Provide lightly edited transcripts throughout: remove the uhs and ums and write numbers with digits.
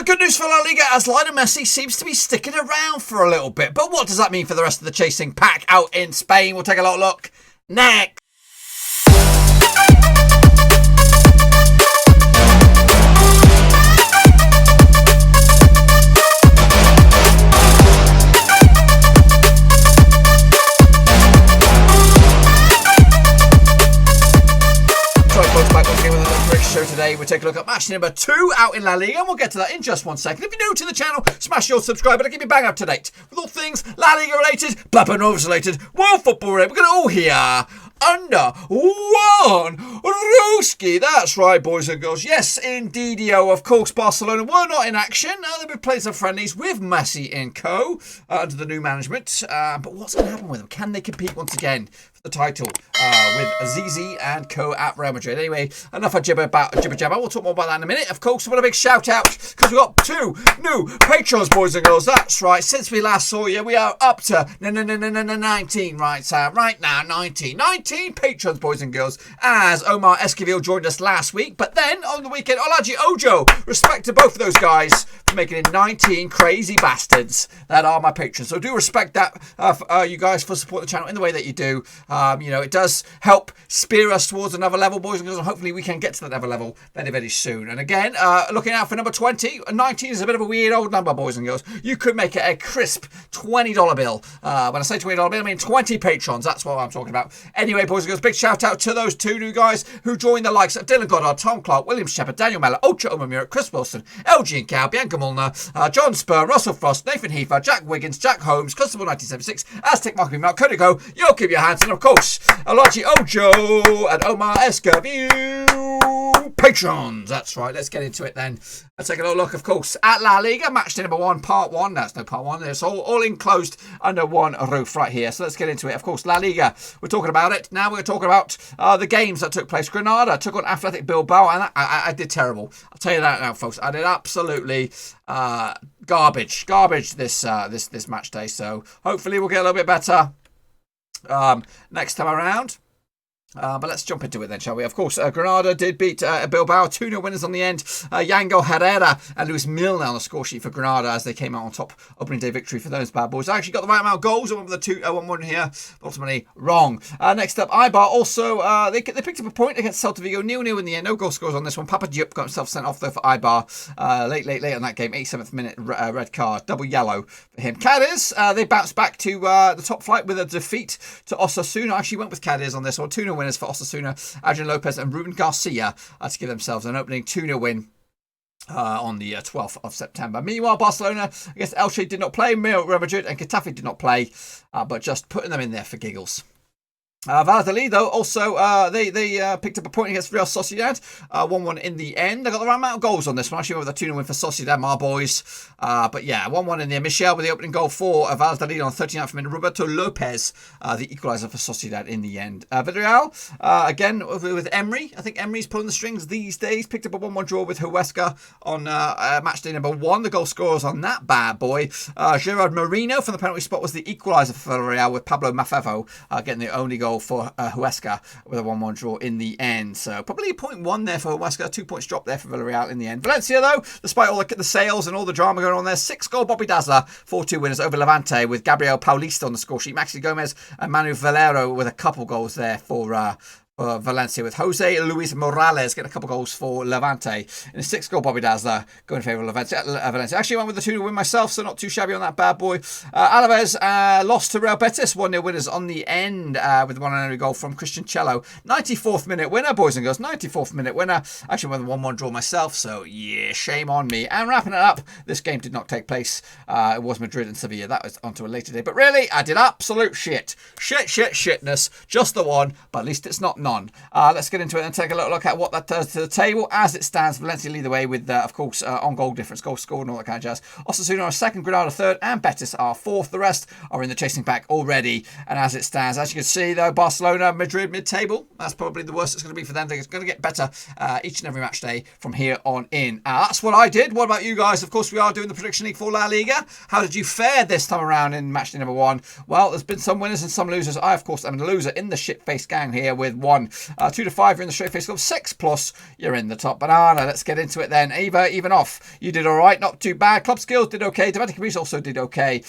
good news for La Liga as Lionel Messi seems to be sticking around for a little bit. But what does that mean for the rest of the chasing pack out in Spain? We'll take a little look next. Show today, we'll take a look at match number 2 out in La Liga, and we'll get to that in just 1 second. If you're new to the channel, smash your subscribe button, keep you bang up to date with all things La Liga related, Blabber Novas related, world football related. We're going to all hear under one Ruski. That's right, boys and girls. Yes, indeedio. Of course, Barcelona were not in action. They've been playing some friendlies with Messi and co. Under the new management. But what's going to happen with them? Can they compete once again for the title with Azizi and co at Real Madrid? Anyway, enough of jibber jabber. We'll talk more about that in a minute. Of course, I want a big shout out because we've got 2 new patrons, boys and girls. That's right. Since we last saw you, we are up to 19. Right, right now, 19 patrons, boys and girls, as Omar Esquivel joined us last week. But then on the weekend, Olaji Ojo, respect to both of those guys for making it 19 crazy bastards that are my patrons. So do respect that, you guys, for supporting the channel in the way that you do. You know, it does help spear us towards another level, boys and girls, and hopefully we can get to that other level very, very soon. And again, looking out for number 20. 19 is a bit of a weird old number, boys and girls. You could make it a crisp $20 bill. When I say $20 bill, I mean 20 patrons. That's what I'm talking about. Anyway, boys and girls, big shout out to those 2 new guys who joined, the likes of Dylan Goddard, Tom Clark, William Shepard, Daniel Mellor, Ocho Omamura, Chris Wilson, LG and Cow, Bianca Mulner, John Spur, Russell Frost, Nathan Heifer, Jack Wiggins, Jack Holmes, Constable 1976, Aztec Marketing, Mark Codigo, Joachim Johansson, of course, Alaji Ojo and Omar Esquivel patrons. That's right. Let's get into it then. Let's take a little look, of course, at La Liga. Match day number 1, part 1. That's no part 1. It's all enclosed under one roof right here. So let's get into it. Of course, La Liga. We're talking about it. Now we're talking about the games that took place. Granada took on Athletic Bilbao, and I did terrible. I'll tell you that now, folks. I did absolutely garbage this match day. So hopefully we'll get a little bit better next time around. But let's jump into it then, shall we? Of course, Granada did beat Bilbao. 2-0 winners on the end. Yango Herrera and Luis Milner on the score sheet for Granada as they came out on top. Opening day victory for those bad boys. I actually got the right amount of goals. I went with the 1-1 here. Ultimately wrong. Next up, Eibar also, they picked up a point against Celta Vigo. 0-0 in the end. No goal scores on this one. Papa Diop got himself sent off though for Eibar. Late on that game. 87th minute red card. Double yellow for him. Cádiz, they bounced back to the top flight with a defeat to Osasuna. I actually went with Cádiz on this one. 2-0 winners for Osasuna, Adrian Lopez and Ruben Garcia to give themselves an opening 2-0 win on the 12th of September. Meanwhile, Barcelona against Elche did not play. Real Madrid and Getafe did not play, but just putting them in there for giggles. Valladolid, though, also, they picked up a point against Real Sociedad, 1-1 in the end. They got the right amount of goals on this one. Actually, with a 2-0 win for Sociedad, my boys. But yeah, 1-1 in there. Michel with the opening goal for Valladolid on 39th minute. Roberto Lopez, the equaliser for Sociedad in the end. Villarreal, again, with Emery. I think Emery's pulling the strings these days. Picked up a 1-1 draw with Huesca on match day number 1. The goal scorers on that bad boy. Gerard Moreno from the penalty spot was the equaliser for Villarreal, with Pablo Mafevo getting the only goal for Huesca with a 1-1 draw in the end. So probably a 0.1 there for Huesca. 2 points dropped there for Villarreal in the end. Valencia, though, despite all the sales and all the drama going on there, 6-goal Bobby Dazzler, 4-2 winners over Levante with Gabriel Paulista on the score sheet. Maxi Gomez and Manu Valero with a couple goals there for Valencia, with Jose Luis Morales getting a couple goals for Levante in a 6-goal Bobby Dazzler going in favour of Valencia. Actually went with the 2-0 win myself, so not too shabby on that bad boy. Alavés lost to Real Betis, 1-0 winners on the end with one and only goal from Christian Cello. 94th minute winner, boys and girls. 94th minute winner. Actually went with 1-1 draw myself, so yeah, shame on me. And wrapping it up, this game did not take place. It was Madrid and Sevilla. That was onto a later day. But really, I did absolute shit. Shitness. Just the one, but at least it's not none. Let's get into it and take a look at what that does to the table. As it stands, Valencia lead the way with, of course, on goal difference, goal scored and all that kind of jazz. Osasuna are second, Granada third, and Betis are fourth. The rest are in the chasing pack already. And as it stands, as you can see, though, Barcelona, Madrid, mid-table. That's probably the worst it's going to be for them. They're going to get better each and every match day from here on in. That's what I did. What about you guys? Of course, we are doing the prediction league for La Liga. How did you fare this time around in match day number 1? Well, there's been some winners and some losers. I, of course, am a loser in the shit-faced gang here with 1 1. 2 to 5, you're in the straight face club. 6 plus, you're in the top banana. Let's get into it then. Eva, even off. You did all right, not too bad. Club skills did okay. Domestic abuse also did okay.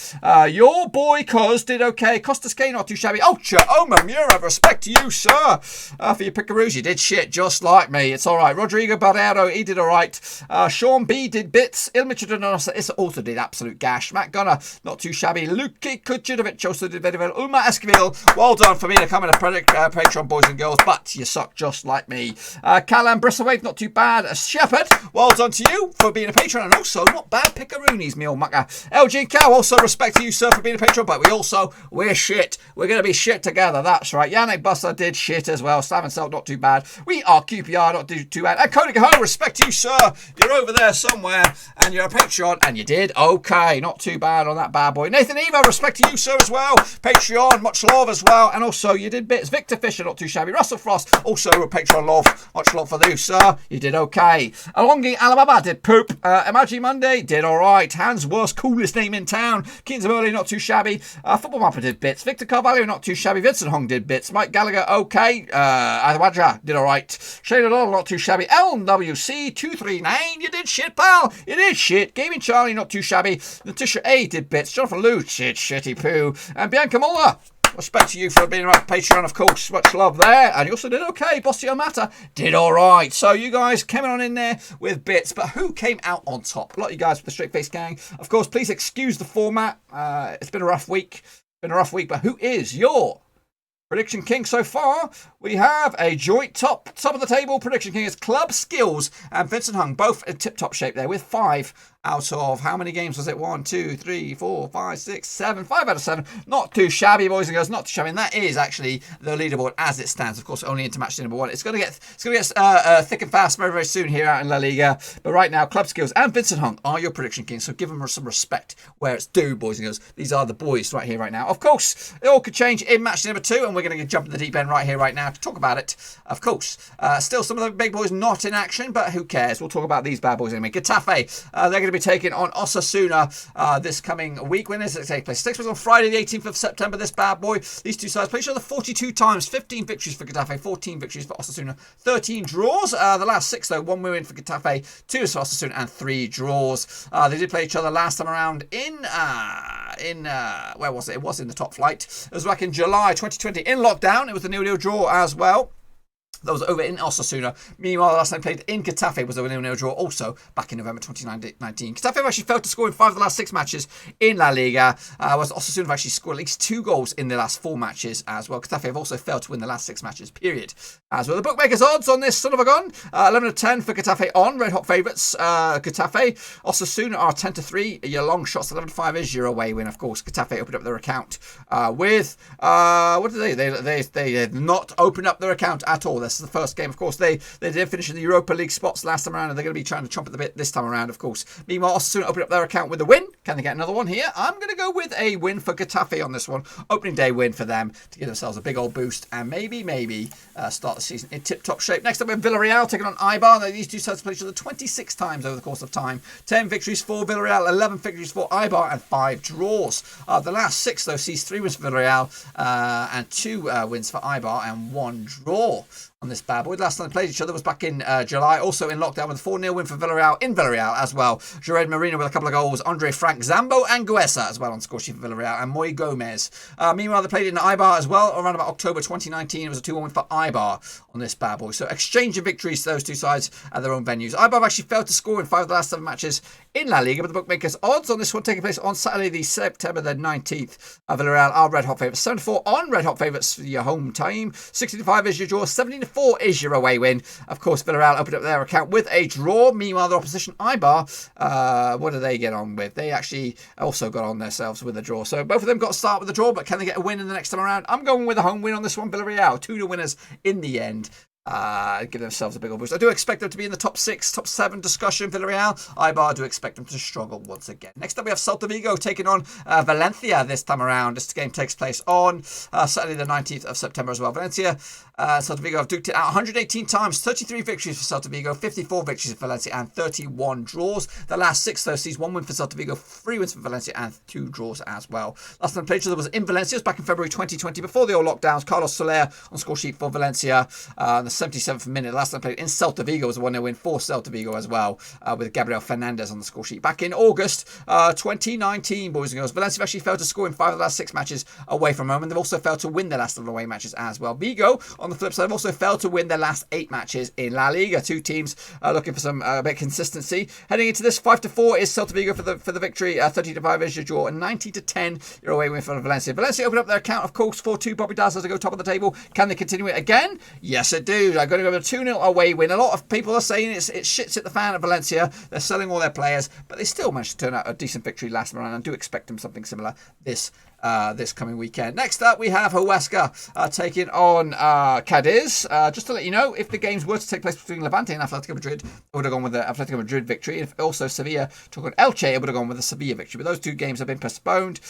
Your boy Cuz did okay. Costas K, not too shabby. Ultra Oma Mura, respect to you, sir. For your pickaroos, you did shit just like me. It's all right. Rodrigo Barrero, he did all right. Sean B did bits. Ilmitr Donosa also did absolute gash. Matt Gunner, not too shabby. Luke Kujudovic also did very well. Uma Esquivel, well done for me to come in a Patreon, boys and girls, but you suck just like me. Callum Bristlewaite, not too bad. Shepherd, well done to you for being a patron, and also not bad pickaroonies, me old mucker. LG Cow, also respect to you, sir, for being a patron, but we're shit. We're going to be shit together, that's right. Yannick Buster did shit as well. Slav and Salt, not too bad. We are QPR, not too bad. And Cody Cahoe, respect to you, sir. You're over there somewhere, and you're a Patreon, and you did okay. Not too bad on that bad boy. Nathan Eva, respect to you, sir, as well. Patreon, much love as well. And also, you did bits. Victor Fisher, not too shabby. Russell Frost, also a Patreon love. Much love for you, sir. You did okay. Alongi Alabama did poop. Imagine Monday did all right. Hans Worst, coolest name in town. Keens of Early, not too shabby. Football Mapper did bits. Victor Carvalho, not too shabby. Vincent Hong did bits. Mike Gallagher, okay. Adwadja did all right. Shane O'Donnell, not too shabby. LWC239, you did shit, pal. You did shit. Gaming Charlie, not too shabby. Natasha A did bits. Jonathan Lou, shitty poo. And Bianca Muller, respect to you for being right Patreon, of course. Much love there. And you also did okay. Bossio Matter did all right. So you guys came on in there with bits. But who came out on top? A lot of you guys for the Straight Face Gang. Of course, please excuse the format. It's been a rough week. But who is your prediction king so far? We have a joint top of the table. Prediction king is Club Skills and Vincent Hung, both in tip-top shape there with 5 out of, how many games was it? 1, 2, 3, 4, 5, 6, 7. 5 out of 7. Not too shabby, boys and girls. Not too shabby. And that is actually the leaderboard as it stands. Of course, only into match day number 1. It's going to get thick and fast very, very soon here out in La Liga. But right now, Club Skills and Vincent Hung are your prediction kings. So give them some respect where it's due, boys and girls. These are the boys right here, right now. Of course, it all could change in match day number 2, and we're going to jump in the deep end right here, right now to talk about it. Of course, still some of the big boys not in action, but who cares? We'll talk about these bad boys anyway. Getafe, they're going to be taking on Osasuna this coming week. When does it take place? It takes place on Friday, the 18th of September. This bad boy. These two sides play each other 42 times. 15 victories for Getafe, 14 victories for Osasuna, 13 draws. The last 6, though, 1 win for Getafe, 2 for Osasuna, and 3 draws. They did play each other last time around in where was it? It was in the top flight. It was back in July 2020 in lockdown. It was a 0-0 draw as well. That was over in Osasuna. Meanwhile, the last time played in Getafe was a 0-0 draw, also back in November 2019. Getafe have actually failed to score in 5 of the last 6 matches in La Liga. Whereas Osasuna have actually scored at least 2 goals in the last 4 matches as well. Getafe have also failed to win the last 6 matches, period. As well, the bookmakers' odds on this son of a gun: 11 to 10 for Getafe on red hot favourites. Getafe, Osasuna are 10 to 3. Your long shots 11 to 5 is your away win. Of course, Getafe opened up their account with what did they did not open up their account at all. This is the first game. Of course, they did finish in the Europa League spots last time around, and they're going to be trying to chomp at the bit this time around, of course. Meanwhile, Osasuna opened up their account with a win. Can they get another one here? I'm going to go with a win for Getafe on this one. Opening day win for them to give themselves a big old boost and maybe start the season in tip-top shape. Next up, we have Villarreal taking on Eibar. These two sides played each other 26 times over the course of time. 10 victories for Villarreal, 11 victories for Eibar, and 5 draws. The last 6, though, sees 3 wins for Villarreal and 2 wins for Eibar and 1 draw on this bad boy. Last time they played each other was back in July, also in lockdown, with a 4-0 win for Villarreal in Villarreal as well. Jared Marino with a couple of goals, Andre Frank, Zambo and Guesa as well on score sheet for Villarreal, and Moy Gomez. Meanwhile, they played in Eibar as well around about October 2019. It was a 2-1 win for Eibar on this bad boy. So exchange of victories, those two sides at their own venues. Eibar have actually failed to score in 5 of the last 7 matches in La Liga, but the bookmakers' odds on this one taking place on Saturday, the September the 19th. Villarreal are red hot favourites. 7-4 on red hot favourites for your home team. 16-5 is your draw. 17-4 is your away win. Of course, Villarreal opened up their account with a draw. Meanwhile, their opposition, Eibar, what did they get on with? They actually also got on themselves with a draw. So both of them got to start with a draw, but can they get a win in the next time around? I'm going with a home win on this one, Villarreal. 2-0 winners in the end. give themselves a big old boost. I do expect them to be in the top 6, top 7 discussion. Villarreal, Eibar, I do expect them to struggle once again. Next up, we have Celta Vigo taking on Valencia this time around. This game takes place on Saturday the 19th of September as well. Valencia, Celta Vigo have duked it out 118 times, 33 victories for Celta Vigo, 54 victories for Valencia, and 31 draws. The last 6, though, sees 1 win for Celta Vigo, 3 wins for Valencia, and 2 draws as well. Last time played each other was in Valencia. It was back in February 2020, before the all lockdowns. Carlos Soler on score sheet for Valencia in the 77th minute. Last time played in Celta Vigo was a 1-0 win for Celta Vigo as well, with Gabriel Fernandez on the score sheet. Back in August 2019, boys and girls, Valencia have actually failed to score in 5 of the last 6 matches away from home, and they've also failed to win their last 11 away matches as well. Vigo, on the flip side, have also failed to win their last 8 matches in La Liga. 2 teams looking for some bit of consistency. Heading into this, 5-4 is Celta Vigo for the victory. 30-5 is your draw, and 90-10 your away win for Valencia. Valencia opened up their account, of course, 4-2. Bobby Dazzler to go top of the table. Can they continue it again? Yes, it do. I'm going to go with a 2-0 away win. A lot of people are saying it shits at the fan at Valencia. They're selling all their players, but they still managed to turn out a decent victory last round, and I do expect them something similar this coming weekend. Next up, we have Huesca taking on Cádiz. Just to let you know, if the games were to take place between Levante and Atletico Madrid, I would have gone with the Atletico Madrid victory. And if also Sevilla took on Elche, I would have gone with the Sevilla victory. But those 2 games have been postponed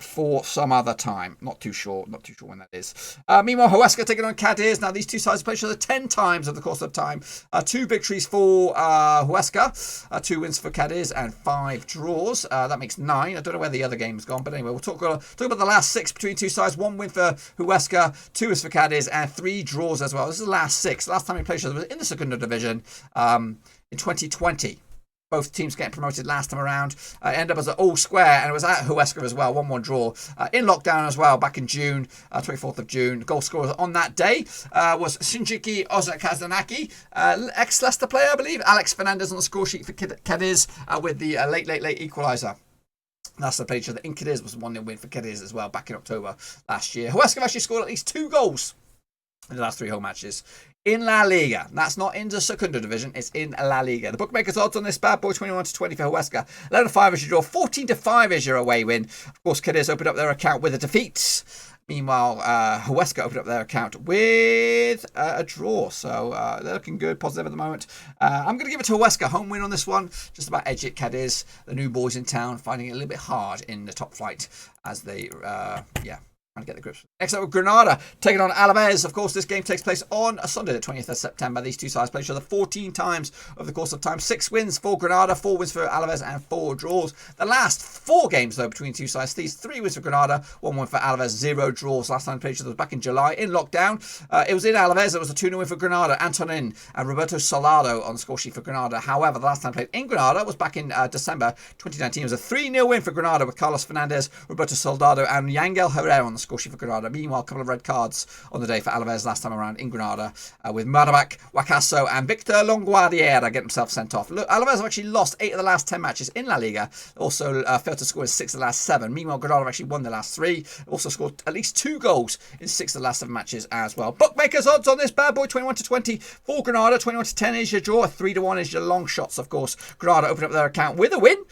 for some other time. Not too sure when that is. Meanwhile, Huesca taking on Cádiz. Now, these 2 sides played each other 10 times over the course of time. 2 victories for Huesca, 2 wins for Cádiz, and 5 draws. That makes 9. I don't know where the other game's gone, but anyway, we'll talk about the last 6 between 2 sides. 1 win for Huesca, 2 is for Cádiz, and 3 draws as well. This is the last 6. The last time we played each other was in the Segunda Division in 2020. Both teams getting promoted last time around. Ended up as an all square, and it was at Huesca as well. 1-1 draw. In lockdown as well, back in June, 24th of June. Goal scorer on that day was Shinjiki Ozakazanaki, ex-Leicester player, I believe. Alex Fernandez on the score sheet for Cádiz with the late equaliser. Last time played each other in Cádiz was a 1-0 win for Cádiz as well, back in October last year. Huesca have actually scored at least 2 goals in the last 3 home matches in La Liga. That's not in the Segunda Division, it's in La Liga. The bookmakers odds on this bad boy, 21-20 for Huesca. 11-5 is your draw, 14-5 is your away win. Of course, Cádiz opened up their account with a defeat. Meanwhile, Huesca opened up their account with a draw. So they're looking good, positive at the moment. I'm going to give it to Huesca. Home win on this one. Just about edge it. Cádiz, the new boys in town, finding it a little bit hard in the top flight as they, trying to get the grips. Next up, with Granada taking on Alavés. Of course, this game takes place on a Sunday, the 20th of September. These 2 sides play each other 14 times over the course of time. 6 wins for Granada, 4 wins for Alavés, and 4 draws. The last 4 games, though, between 2 sides, these 3 wins for Granada, 1 win for Alavés, 0 draws. Last time played each other was back in July in lockdown. It was in Alavés. It was a 2-0 win for Granada. Antonin and Roberto Soldado on the score sheet for Granada. However, the last time played in Granada was back in December 2019. It was a 3-0 win for Granada with Carlos Fernandez, Roberto Soldado, and Yangel Herrera on the score sheet for Granada. Meanwhile, a couple of red cards on the day for Alavés last time around in Granada, with Marabak, Wakaso, and Victor Longuadiera getting themselves sent off. Look, Alavés have actually lost 8 of the last 10 matches in La Liga. Also failed to score in 6 of the last 7. Meanwhile, Granada have actually won the last 3. Also scored at least 2 goals in 6 of the last 7 matches as well. Bookmakers odds on this bad boy, 21-20 for Granada. 21-10 is your draw. 3-1 is your long shots, of course. Granada open up their account with a win.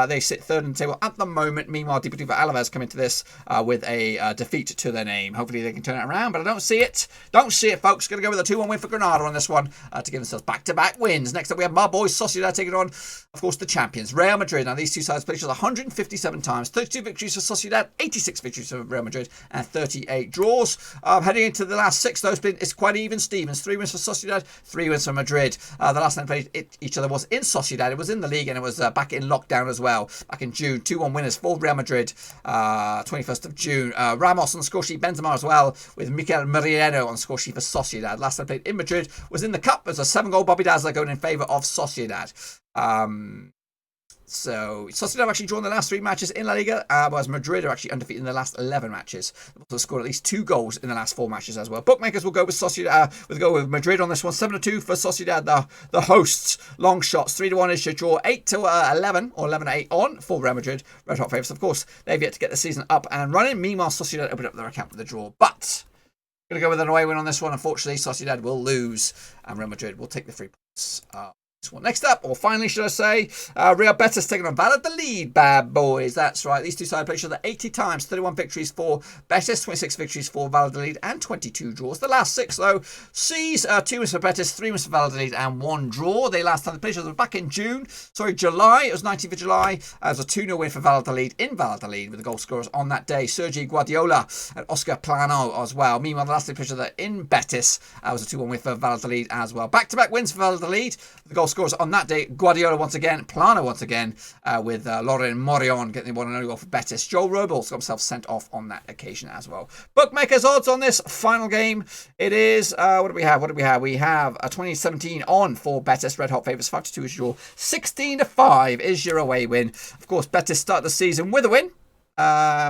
They sit 3rd in the table at the moment. Meanwhile, Deportivo Alavés come into this with a defeat to their name. Hopefully they can turn it around, but I don't see it. Don't see it, folks. Going to go with a 2-1 win for Granada on this one to give themselves back-to-back wins. Next up, we have my boys Sociedad taking on, of course, the champions, Real Madrid. Now, these 2 sides played each other 157 times. 32 victories for Sociedad, 86 victories for Real Madrid, and 38 draws. Heading into the last 6, though, it's quite even. Stevens, 3 wins for Sociedad, 3 wins for Madrid. The last time they played each other was in Sociedad. It was in the league, and it was back in lockdown as well, back in June. 2-1 winners for Real Madrid, 21st of June. Ramos on the score sheet, Benzema as well, with Mikel Merino on the score sheet for Sociedad. Last time played in Madrid was in the Cup. It was a 7-goal Bobby Dazzler going in favour of Sociedad. So Sociedad have actually drawn the last 3 matches in La Liga, whereas Madrid are actually undefeated in the last 11 matches. They've also scored at least 2 goals in the last 4 matches as well. Bookmakers will go with Sociedad, with Madrid on this one. 7-2 for Sociedad, the hosts. Long shots, 3-1 is your draw. 8-11 or 11-8 on for Real Madrid. Red hot favourites, of course. They've yet to get the season up and running. Meanwhile, Sociedad opened up their account with a draw, but going to go with an away win on this one. Unfortunately, Sociedad will lose, and Real Madrid will take the 3 points. Next up, or finally, should I say, Real Betis taking on Valladolid, bad boys. That's right. These two sides played each other 80 times. 31 victories for Betis, 26 victories for Valladolid, and 22 draws. The last 6, though, sees 2 wins for Betis, 3 wins for Valladolid, and 1 draw. They last time they played each other back in July. It was 19th of July. It was a 2-0 win for Valladolid in Valladolid with the goal scorers on that day. Sergi Guardiola and Oscar Plano as well. Meanwhile, the last time they played each other in Betis was a 2-1 win for Valladolid as well. Back-to-back wins for Valladolid. The goal scorers on that day, Guardiola once again, Plano once again, with Loren Morion getting the 1-0 goal for Betis. Joe Robles got himself sent off on that occasion as well. Bookmakers odds on this final game. It is, what do we have? We have a 2017 on for Betis. Red hot favourites, 5-2 is your draw. 16-5 is your away win. Of course, Betis started the season with a win.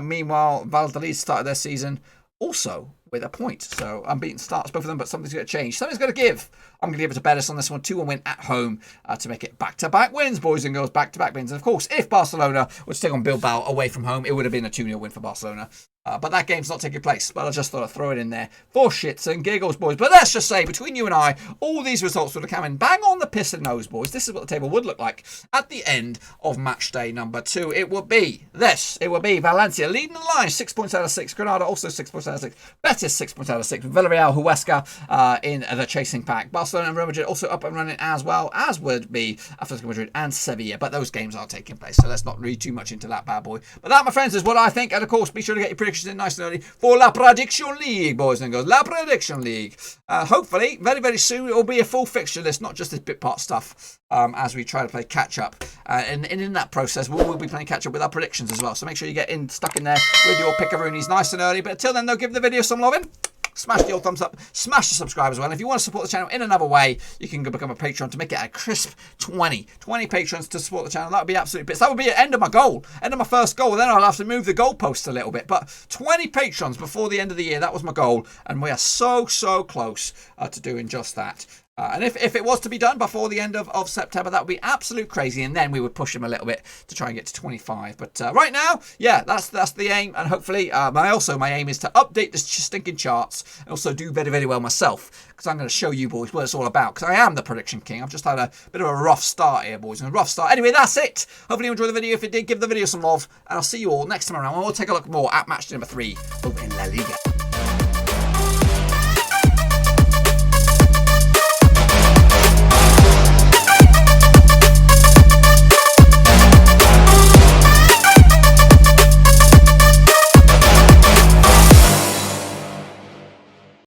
Meanwhile, Valladolid started their season also with a point. So unbeaten starts, both of them, but something's going to change. Something's going to give. I'm going to give it to Betis on this one. 2-1 win at home to make it back-to-back wins, boys and girls. Back-to-back wins. And of course, if Barcelona were to take on Bilbao away from home, it would have been a 2-0 win for Barcelona. But that game's not taking place. But I just thought I'd throw it in there for shits and giggles, boys. But let's just say, between you and I, all these results would have come in bang on the piss and nose, boys. This is what the table would look like at the end of match day number 2. It would be this. It would be Valencia leading the line, 6 points out of 6. Granada also 6 points out of 6. Betis 6 points out of 6. Villarreal, Huesca in the chasing pack. Barcelona and Real Madrid also up and running, as well as would be Atletico Madrid and Sevilla. But those games are taking place, so let's not read too much into that bad boy. But that, my friends, is what I think. And of course, be sure to get your predictions in nice and early for La Prediction League, boys and girls. La Prediction League. Hopefully, very, very soon, it will be a full fixture list, not just this bit part stuff, as we try to play catch up. And in that process, we'll be playing catch up with our predictions as well. So make sure you get stuck in there with your pickaroonies nice and early. But until then, though, give the video some loving. Smash the old thumbs up, smash the subscribe as well. And if you want to support the channel in another way, you can become a patron to make it a crisp 20 patrons to support the channel. That would be absolute bits. That would be the end of my goal, end of my first goal. Then I'll have to move the goalposts a little bit. But 20 patrons before the end of the year, that was my goal. And we are so close to doing just that. And if it was to be done before the end of September, that would be absolute crazy. And then we would push them a little bit to try and get to 25. But right now, yeah, that's the aim. And hopefully, my aim is to update the stinking charts and also do very, very well myself. Because I'm going to show you boys what it's all about. Because I am the prediction king. I've just had a bit of a rough start here, boys. And a rough start. Anyway, that's it. Hopefully you enjoyed the video. If you did, give the video some love. And I'll see you all next time around. And we'll take a look more at match number 3 over in La Liga.